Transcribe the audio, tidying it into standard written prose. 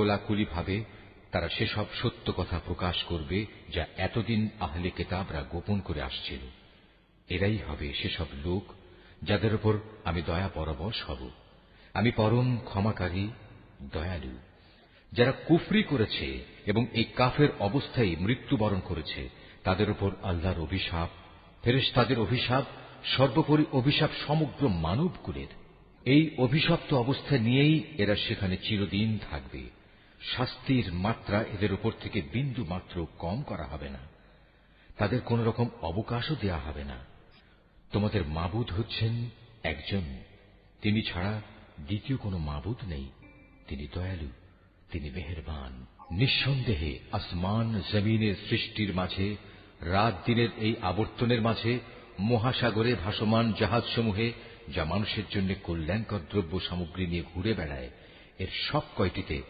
খোলাখুলি ভাবে তারা সেসব সত্য কথা প্রকাশ করবে যা এতদিন আহলে কিতাবরা গোপন করে আসছিল। এরাই হবে সেসব লোক যাদের উপর আমি দয়া পরবশ হব। আমি পরম ক্ষমাকারী, দয়ালু। যারা কুফরি করেছে এবং এই কাফের অবস্থায় মৃত্যুবরণ করেছে তাদের উপর আল্লাহর অভিশাপ, ফেরেশতাদের অভিশাপ, সর্বোপরি অভিশাপ সমগ্র মানবকুলের। এই অভিশপ্ত অবস্থা নিয়েই এরা সেখানে চিরদিন থাকবে। শাস্তির মাত্রা এদের উপর থেকে বিন্দু মাত্র কম করা হবে না। তাদের কোন রকম অবকাশও দেয়া হবে না। তোমাদের মাবুদ হচ্ছেন একজন, তিনি ছাড়া দ্বিতীয় কোনো মাবুদ নেই। তিনি দয়ালু, তিনি মেহেরবান। নিঃসন্দেহে আসমান জমিনের সৃষ্টির মাঝে, রাত দিনের এই আবর্তনের মাঝে, মহাসাগরে ভাসমান জাহাজসমূহে যা মানুষের জন্য কল্যাণকর দ্রব্য সামগ্রী নিয়ে ঘুরে বেড়ায়, এর সব কয়টিতে